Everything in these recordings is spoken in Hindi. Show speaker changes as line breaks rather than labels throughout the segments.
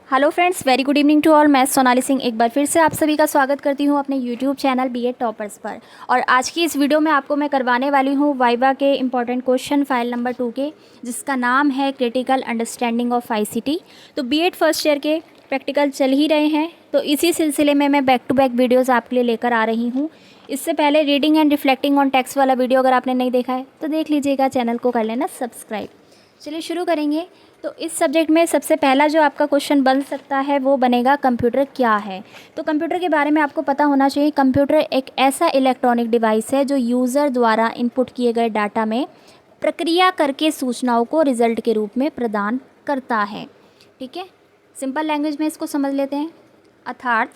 Hello friends, very good evening to all. मैं सोनाली सिंह एक बार फिर से आप सभी का स्वागत करती हूं अपने यूट्यूब चैनल बीएड टॉपर्स पर। और आज की इस वीडियो में आपको मैं करवाने वाली हूं वाइवा के इम्पॉर्टेंट क्वेश्चन फाइल नंबर 2 के, जिसका नाम है क्रिटिकल अंडरस्टैंडिंग ऑफ आईसीटी। तो बीएड फर्स्ट ईयर के प्रैक्टिकल चल ही रहे हैं, तो इसी सिलसिले में मैं बैक टू बैक वीडियोज़ आपके लिए लेकर आ रही हूँ। इससे पहले reading and reflecting on text वाला वीडियो अगर आपने नहीं देखा है तो देख लीजिएगा, चैनल को कर लेना सब्सक्राइब। चलिए शुरू करेंगे। तो इस सब्जेक्ट में सबसे पहला जो आपका क्वेश्चन बन सकता है वो बनेगा कंप्यूटर क्या है। तो कंप्यूटर के बारे में आपको पता होना चाहिए। कंप्यूटर एक ऐसा इलेक्ट्रॉनिक डिवाइस है जो यूज़र द्वारा इनपुट किए गए डाटा में प्रक्रिया करके सूचनाओं को रिजल्ट के रूप में प्रदान करता है। ठीक है, सिंपल लैंग्वेज में इसको समझ लेते हैं। अर्थात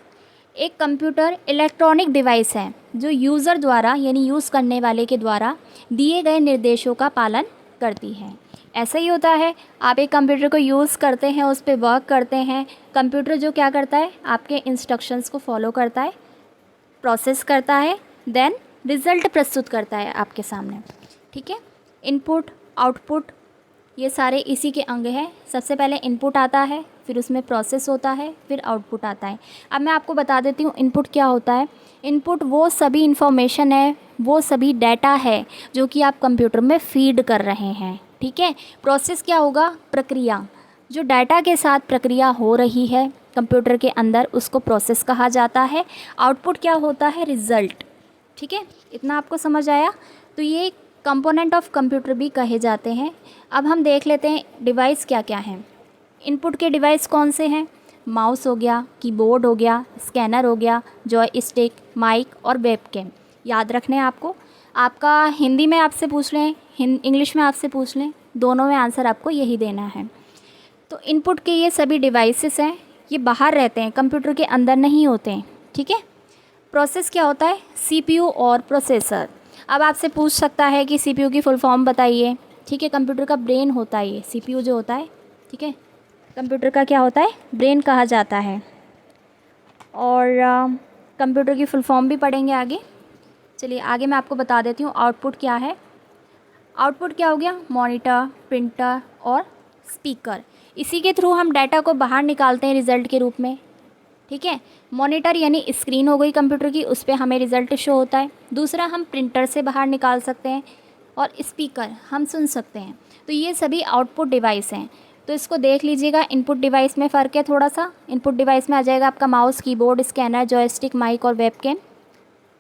एक कंप्यूटर इलेक्ट्रॉनिक डिवाइस है जो यूज़र द्वारा यानी यूज़ करने वाले के द्वारा दिए गए निर्देशों का पालन करती है। ऐसा ही होता है, आप एक कंप्यूटर को यूज़ करते हैं, उस पर वर्क करते हैं। कंप्यूटर जो क्या करता है, आपके इंस्ट्रक्शंस को फॉलो करता है, प्रोसेस करता है, देन रिज़ल्ट प्रस्तुत करता है आपके सामने। ठीक है, इनपुट आउटपुट ये सारे इसी के अंग हैं। सबसे पहले इनपुट आता है, फिर उसमें प्रोसेस होता है, फिर आउटपुट आता है। अब मैं आपको बता देती हूँ इनपुट क्या होता है। इनपुट वो सभी इंफॉर्मेशन है, वो सभी डाटा है जो कि आप कंप्यूटर में फीड कर रहे हैं। ठीक है, प्रोसेस क्या होगा, प्रक्रिया। जो डाटा के साथ प्रक्रिया हो रही है कंप्यूटर के अंदर उसको प्रोसेस कहा जाता है। आउटपुट क्या होता है, रिज़ल्ट। ठीक है, इतना आपको समझ आया। तो ये कंपोनेंट ऑफ कंप्यूटर भी कहे जाते हैं। अब हम देख लेते हैं डिवाइस क्या क्या हैं। इनपुट के डिवाइस कौन से हैं, माउस हो गया, कीबोर्ड हो गया, स्कैनर हो गया, जॉयस्टिक, माइक और वेबकैम। याद रखने हैं आपको। आपका हिंदी में आपसे पूछ लें, इंग्लिश में आपसे पूछ लें, दोनों में आंसर आपको यही देना है। तो इनपुट के ये सभी डिवाइसेस हैं, ये बाहर रहते हैं, कंप्यूटर के अंदर नहीं होते हैं। ठीक है, प्रोसेस क्या होता है, सीपीयू और प्रोसेसर। अब आपसे पूछ सकता है कि सीपीयू की फुल फॉर्म बताइए। ठीक है, कंप्यूटर का ब्रेन होता है ये सीपीयू जो होता है। ठीक है, कंप्यूटर का क्या होता है, ब्रेन कहा जाता है। और कंप्यूटर की फुल फॉर्म भी पढ़ेंगे आगे। चलिए आगे मैं आपको बता देती हूँ आउटपुट क्या है। आउटपुट क्या हो गया, मॉनिटर, प्रिंटर और स्पीकर। इसी के थ्रू हम डाटा को बाहर निकालते हैं रिज़ल्ट के रूप में। ठीक है, मॉनिटर यानी स्क्रीन हो गई कंप्यूटर की, उस पर हमें रिज़ल्ट शो होता है। दूसरा हम प्रिंटर से बाहर निकाल सकते हैं, और स्पीकर हम सुन सकते हैं। तो ये सभी आउटपुट डिवाइस हैं। तो इसको देख लीजिएगा, इनपुट डिवाइस में फ़र्क है थोड़ा सा। इनपुट डिवाइस में आ जाएगा आपका mouse, keyboard, scanner, joystick, mike और वेबकैम।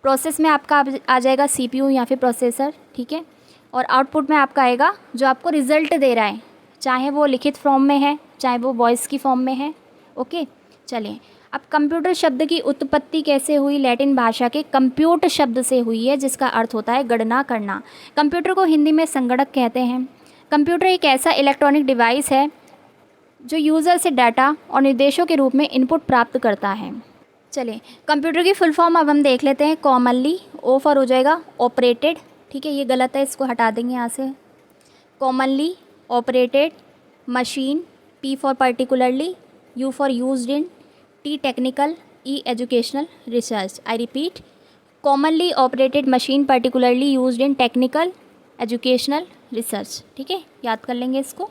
प्रोसेस में आपका आ जाएगा सीपीयू या फिर प्रोसेसर। ठीक है, और आउटपुट में आपका आएगा जो आपको रिज़ल्ट दे रहा है, चाहे वो लिखित फॉर्म में है, चाहे वो वॉइस की फॉर्म में है। ओके, चलिए अब कंप्यूटर शब्द की उत्पत्ति कैसे हुई। लैटिन भाषा के कंप्यूट शब्द से हुई है, जिसका अर्थ होता है गणना करना। कंप्यूटर को हिंदी में संगणक कहते हैं। कंप्यूटर एक ऐसा इलेक्ट्रॉनिक डिवाइस है जो यूज़र से डाटा और निर्देशों के रूप में इनपुट प्राप्त करता है। चलिए कंप्यूटर की फुल फॉर्म अब हम देख लेते हैं। कॉमनली, ओ फॉर हो जाएगा ऑपरेटेड। ठीक है, ये गलत है, इसको हटा देंगे यहाँ से। Commonly operated machine, P for particularly, you for used in, T technical, E educational, research. I repeat, commonly operated machine particularly used in technical, educational, research. ठीक है, याद कर लेंगे इसको।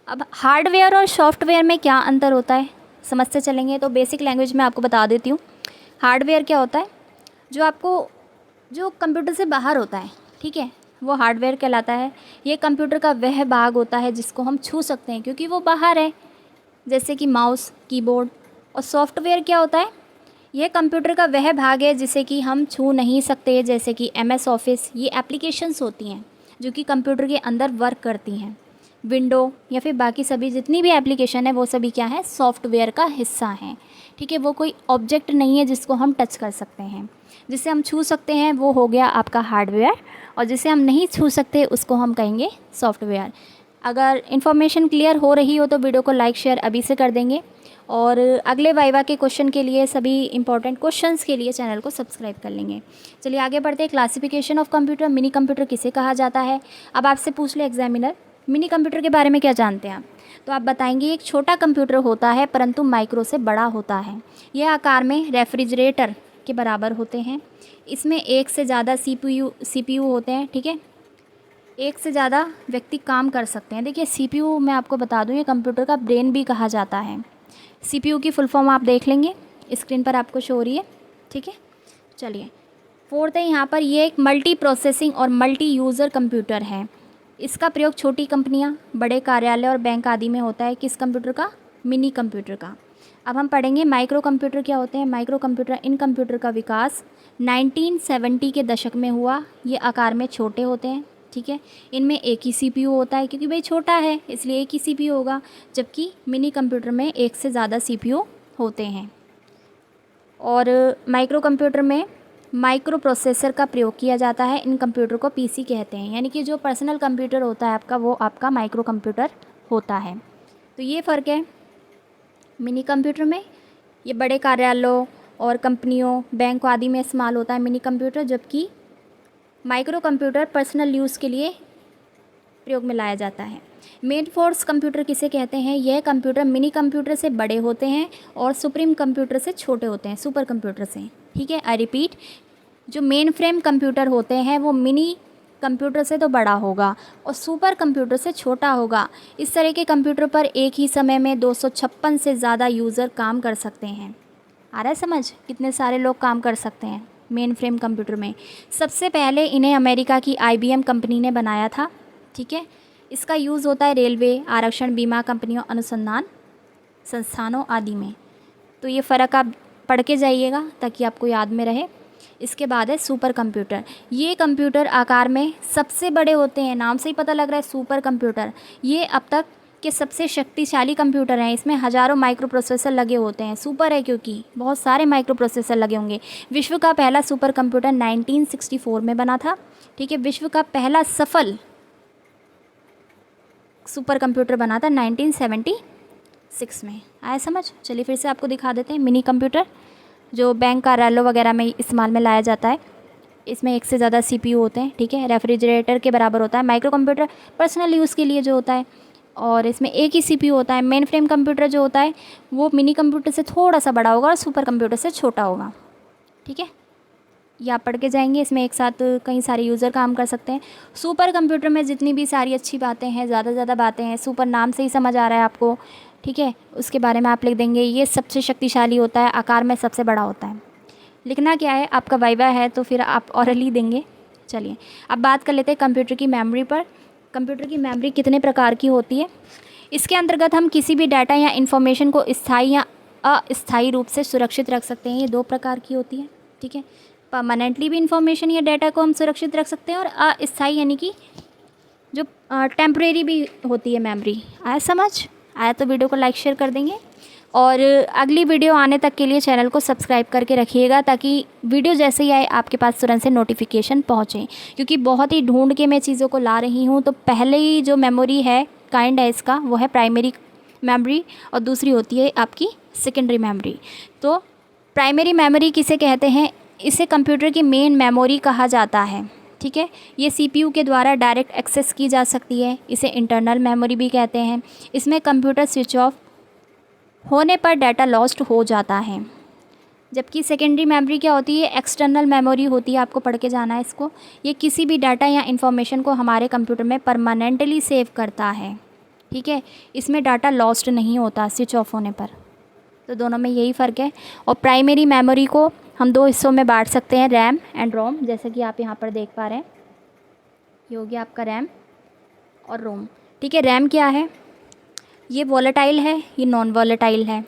अब हार्डवेयर और सॉफ्टवेयर में क्या अंतर होता है समझते चलेंगे। तो बेसिक लैंग्वेज में आपको बता देती हूँ। हार्डवेयर क्या होता है, जो कंप्यूटर से बाहर होता है, ठीक है, वो हार्डवेयर कहलाता है। ये कंप्यूटर का वह भाग होता है जिसको हम छू सकते हैं क्योंकि वो बाहर है, जैसे कि माउस, कीबोर्ड। और सॉफ्टवेयर क्या होता है, यह कंप्यूटर का वह भाग है जिसे कि हम छू नहीं सकते, जैसे कि एमएस ऑफिस। ये एप्लीकेशंस होती हैं जो कि कंप्यूटर के अंदर वर्क करती हैं। विंडो या फिर बाकी सभी जितनी भी एप्लीकेशन है वो सभी क्या है, सॉफ्टवेयर का हिस्सा हैं। ठीक है, वो कोई ऑब्जेक्ट नहीं है जिसको हम टच कर सकते हैं। जिसे हम छू सकते हैं वो हो गया आपका हार्डवेयर, और जिसे हम नहीं छू सकते उसको हम कहेंगे सॉफ्टवेयर। अगर इन्फॉर्मेशन क्लियर हो रही हो तो वीडियो को लाइक शेयर अभी से कर देंगे, और अगले वाइवा के क्वेश्चन के लिए, सभी इंपॉर्टेंट क्वेश्चंस के लिए चैनल को सब्सक्राइब कर लेंगे। चलिए आगे बढ़ते हैं। Classification of computer, mini computer किसे कहा जाता है। अब आपसे पूछ ले एग्जामिनर, मिनी कंप्यूटर के बारे में क्या जानते हैं आप। तो आप बताएंगे एक छोटा कंप्यूटर होता है परंतु माइक्रो से बड़ा होता है। यह आकार में रेफ्रिजरेटर के बराबर होते हैं। इसमें एक से ज़्यादा सीपीयू होते हैं। ठीक है, एक से ज़्यादा व्यक्ति काम कर सकते हैं। देखिए सीपीयू मैं आपको बता दूं, ये कंप्यूटर का ब्रेन भी कहा जाता है। CPU की फुल फॉर्म आप देख लेंगे, स्क्रीन पर आपको शो हो रही है, ठीक है। चलिए, फोर्थ है यहाँ पर, ये एक मल्टी प्रोसेसिंग और मल्टी यूज़र कंप्यूटर है। इसका प्रयोग छोटी कंपनियाँ, बड़े कार्यालय और बैंक आदि में होता है। किस कंप्यूटर का? मिनी कंप्यूटर का। अब हम पढ़ेंगे माइक्रो कंप्यूटर क्या होते हैं। माइक्रो कंप्यूटर, इन कंप्यूटर का विकास 1970 के दशक में हुआ। ये आकार में छोटे होते हैं, ठीक है। इनमें एक ही CPU होता है, क्योंकि भाई छोटा है इसलिए एक ही CPU होगा, जबकि मिनी कंप्यूटर में एक से ज़्यादा CPU होते हैं। और माइक्रो कंप्यूटर में माइक्रो प्रोसेसर का प्रयोग किया जाता है। इन कंप्यूटर को PC कहते हैं, यानी कि जो पर्सनल कंप्यूटर होता है आपका, वो आपका माइक्रो कंप्यूटर होता है। तो ये फ़र्क है मिनी कंप्यूटर में। ये बड़े कार्यालयों और कंपनियों, बैंक आदि में इस्तेमाल होता है मिनी कंप्यूटर, जबकि माइक्रो कंप्यूटर पर्सनल यूज़ के लिए प्रयोग में लाया जाता है। मेन फोर्स कंप्यूटर किसे कहते हैं? यह कंप्यूटर मिनी कंप्यूटर से बड़े होते हैं और सुप्रीम कंप्यूटर से छोटे होते हैं, सुपर कंप्यूटर से, ठीक है। आई रिपीट, जो मेन फ्रेम कंप्यूटर होते हैं वो मिनी कंप्यूटर से तो बड़ा होगा और सुपर कंप्यूटर से छोटा होगा। इस तरह के कंप्यूटर पर एक ही समय में 256 से ज़्यादा यूज़र काम कर सकते हैं। आ रहा है समझ? कितने सारे लोग काम कर सकते हैं मेन फ्रेम कंप्यूटर में। सबसे पहले इन्हें अमेरिका की IBM कंपनी ने बनाया था, ठीक है। इसका यूज़ होता है रेलवे, आरक्षण, बीमा कंपनियों, अनुसंधान संस्थानों आदि में। तो ये फ़र्क आप पढ़ के जाइएगा ताकि आपको याद में रहे। इसके बाद है सुपर कंप्यूटर। ये कंप्यूटर आकार में सबसे बड़े होते हैं, नाम से ही पता लग रहा है सुपर कंप्यूटर। ये अब तक के सबसे शक्तिशाली कंप्यूटर हैं। इसमें हज़ारों माइक्रो प्रोसेसर लगे होते हैं। सुपर है क्योंकि बहुत सारे माइक्रो प्रोसेसर लगे होंगे। विश्व का पहला सुपर कंप्यूटर 1964 में बना था, ठीक है। विश्व का पहला सफल सुपर कंप्यूटर बना था 1976 में। आया समझ? चलिए फिर से आपको दिखा देते हैं। मिनी कंप्यूटर जो बैंक कार्यालयों वगैरह में इस्तेमाल में लाया जाता है, इसमें एक से ज़्यादा CPU होते हैं, ठीक है। रेफ्रिजरेटर के बराबर होता है। माइक्रो कंप्यूटर पर्सनल यूज़ के लिए जो होता है, और इसमें एक ही CPU होता है। मेन फ्रेम कंप्यूटर जो होता है वो मिनी कंप्यूटर से थोड़ा सा बड़ा होगा और सुपर कंप्यूटर से छोटा होगा, ठीक है। ये आप पढ़ के जाएंगे। इसमें एक साथ कई सारे यूज़र काम कर सकते हैं। सुपर कंप्यूटर में जितनी भी सारी अच्छी बातें हैं, ज़्यादा से ज़्यादा बातें हैं, सुपर नाम से ही समझ आ रहा है आपको, ठीक है। उसके बारे में आप लिख देंगे। ये सबसे शक्तिशाली होता है, आकार में सबसे बड़ा होता है। लिखना क्या है, आपका वाइवा है तो फिर आप ऑरली देंगे। चलिए अब बात कर लेते हैं कंप्यूटर की मेमोरी पर। कंप्यूटर की मेमोरी कितने प्रकार की होती है? इसके अंतर्गत हम किसी भी डाटा या इन्फॉर्मेशन को स्थायी या अस्थायी रूप से सुरक्षित रख सकते हैं। ये दो प्रकार की होती है, ठीक है। परमानेंटली भी इन्फॉर्मेशन या डाटा को हम सुरक्षित रख सकते हैं, और अस्थायी यानी कि जो टेम्परेरी भी होती है मेमोरी। आया समझ? आया तो वीडियो को लाइक शेयर कर देंगे, और अगली वीडियो आने तक के लिए चैनल को सब्सक्राइब करके रखिएगा ताकि वीडियो जैसे ही आए आपके पास तुरंत से नोटिफिकेशन पहुँचे, क्योंकि बहुत ही ढूंढ के मैं चीज़ों को ला रही हूँ। तो पहले ही जो मेमोरी है काइंड है इसका, वो है प्राइमरी मेमोरी, और दूसरी होती है आपकी सेकेंडरी मेमोरी। तो प्राइमरी मेमोरी किसे कहते हैं? इसे कंप्यूटर की मेन मेमोरी कहा जाता है, ठीक है। ये CPU के द्वारा डायरेक्ट एक्सेस की जा सकती है। इसे इंटरनल मेमोरी भी कहते हैं। इसमें कंप्यूटर स्विच ऑफ होने पर डाटा लॉस्ट हो जाता है। जबकि सेकेंडरी मेमोरी क्या होती है? एक्सटर्नल मेमोरी होती है, आपको पढ़ के जाना है इसको। ये किसी भी डाटा या इन्फॉर्मेशन को हमारे कंप्यूटर में परमानेंटली सेव करता है, ठीक है। इसमें डाटा लॉस्ट नहीं होता स्विच ऑफ होने पर। तो दोनों में यही फ़र्क है। और प्राइमरी मेमोरी को हम दो हिस्सों में बांट सकते हैं, रैम एंड रोम, जैसे कि आप यहाँ पर देख पा रहे हैं। ये हो गया आपका रैम और रोम, ठीक है। रैम क्या है? ये वॉलेटाइल है, ये नॉन वॉलेटाइल है।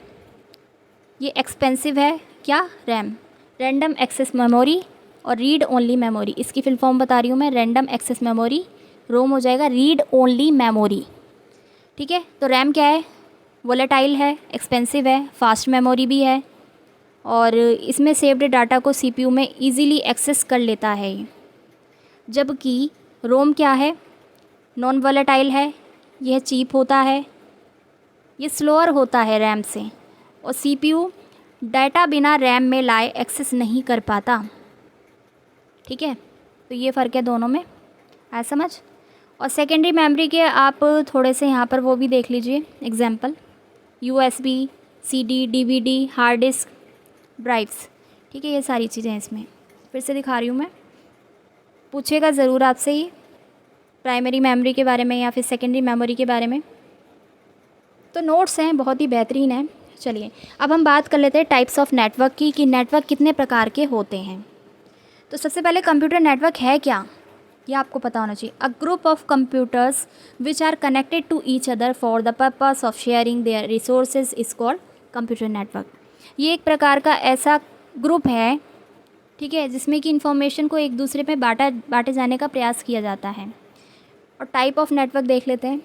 ये एक्सपेंसिव है क्या? रैम रैंडम एक्सेस मेमोरी और रीड ओनली मेमोरी। इसकी फुल फॉर्म बता रही हूँ मैं, रैंडम एक्सेस मेमोरी। रोम हो जाएगा रीड ओनली मेमोरी, ठीक है। तो रैम क्या है? वॉलेटाइल है, एक्सपेंसिव है, फास्ट मेमोरी भी है, और इसमें सेव्ड डाटा को CPU में इजीली एक्सेस कर लेता है। जबकि रोम क्या है? नॉन वॉलेटाइल है, यह चीप होता है, ये स्लोअर होता है रैम से, और CPU डाटा बिना रैम में लाए एक्सेस नहीं कर पाता, ठीक है। तो ये फ़र्क है दोनों में, आया समझ? और सेकेंडरी मेमोरी के आप थोड़े से यहाँ पर वो भी देख लीजिए example. USB, CD, DVD, hard disk, drives, ठीक है। ये सारी चीज़ें हैं इसमें। फिर से दिखा रही हूँ मैं, पूछेगा ज़रूर आपसे ही प्राइमरी मेमोरी के बारे में या फिर सेकेंडरी मेमोरी के बारे में। तो नोट्स हैं, बहुत ही बेहतरीन है। चलिए अब हम बात कर लेते हैं टाइप्स ऑफ नेटवर्क की, कि नेटवर्क कितने प्रकार के होते हैं। तो सबसे पहले कंप्यूटर नेटवर्क है क्या, ये आपको पता होना चाहिए। A group of computers which are connected to each other for the purpose of sharing their resources is called computer network. ये एक प्रकार का ऐसा ग्रुप है, ठीक है, जिसमें कि इंफॉर्मेशन को एक दूसरे में बांटे जाने का प्रयास किया जाता है। और टाइप ऑफ नेटवर्क देख लेते हैं।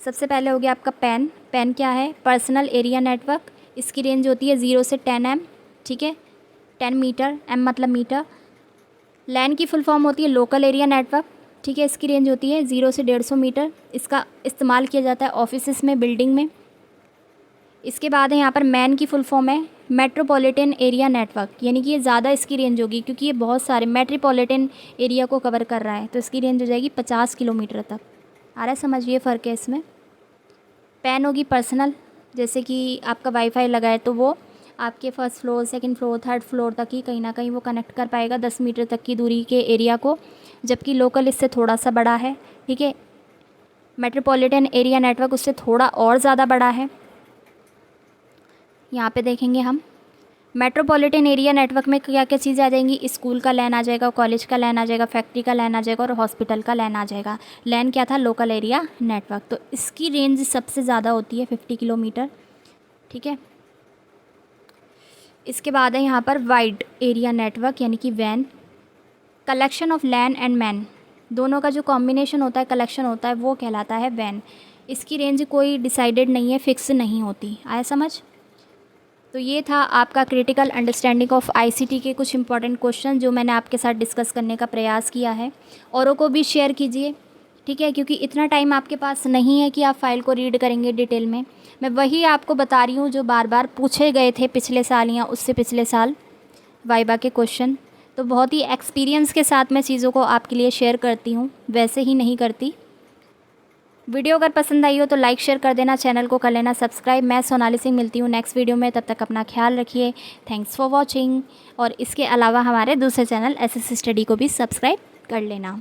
सबसे पहले हो गया आपका पैन। पैन क्या है? Personal area network. इसकी रेंज होती है 0 से 10 m, ठीक है, 10 मीटर, m मतलब मीटर। लैन की फुल फॉर्म होती है लोकल एरिया नेटवर्क, ठीक है, इसकी रेंज होती है 0 से 150 मीटर। इसका इस्तेमाल किया जाता है ऑफिसेस में, बिल्डिंग में। इसके बाद है यहाँ पर मैन की फुल फॉर्म है मेट्रोपॉलिटन एरिया नेटवर्क, यानी कि ये ज़्यादा इसकी रेंज होगी क्योंकि ये बहुत सारे मेट्रोपॉलिटन एरिया को कवर कर रहा है, तो इसकी रेंज हो जाएगी 50 किलोमीटर तक। आ रहा है समझ? ये फ़र्क है इसमें। पैन होगी पर्सनल, जैसे कि आपका वाईफाई लगा है तो वो आपके first floor, second floor, third floor तक ही कहीं ना कहीं वो कनेक्ट कर पाएगा 10 मीटर तक की दूरी के एरिया को, जबकि लोकल इससे थोड़ा सा बड़ा है, ठीक है। मेट्रोपॉलिटन एरिया नेटवर्क उससे थोड़ा और ज़्यादा बड़ा है। यहाँ पे देखेंगे हम मेट्रोपॉलिटन एरिया नेटवर्क में क्या क्या चीज़ें आ जाएंगी। स्कूल का लैन आ जाएगा, कॉलेज का लैन आ जाएगा, फैक्ट्री का लैन आ जाएगा और हॉस्पिटल का लैन आ जाएगा। लैन क्या था? Local area network. तो इसकी रेंज सबसे ज़्यादा होती है 50 किलोमीटर, ठीक है। इसके बाद है यहाँ पर वाइड एरिया नेटवर्क, यानी कि वैन। Collection of LAN and MAN, दोनों का जो कॉम्बिनेशन होता है, कलेक्शन होता है, वो कहलाता है वैन। इसकी रेंज कोई डिसाइडेड नहीं है, फिक्स नहीं होती। आया समझ? तो ये था आपका क्रिटिकल अंडरस्टैंडिंग ऑफ आईसीटी के कुछ इंपॉर्टेंट क्वेश्चन जो मैंने आपके साथ डिस्कस करने का प्रयास किया है। औरों को भी शेयर कीजिए, ठीक है, क्योंकि इतना टाइम आपके पास नहीं है कि आप फाइल को रीड करेंगे डिटेल में। मैं वही आपको बता रही हूँ जो बार बार पूछे गए थे पिछले साल या उससे पिछले साल वाइबा के क्वेश्चन। तो बहुत ही एक्सपीरियंस के साथ मैं चीज़ों को आपके लिए शेयर करती हूँ, वैसे ही नहीं करती। वीडियो अगर पसंद आई हो तो लाइक शेयर कर देना, चैनल को कर लेना सब्सक्राइब। मैं सोनाली सिंह मिलती हूँ नेक्स्ट वीडियो में, तब तक अपना ख्याल रखिए। Thanks for watching. और इसके अलावा हमारे दूसरे चैनल एसएससी स्टडी को भी सब्सक्राइब कर लेना।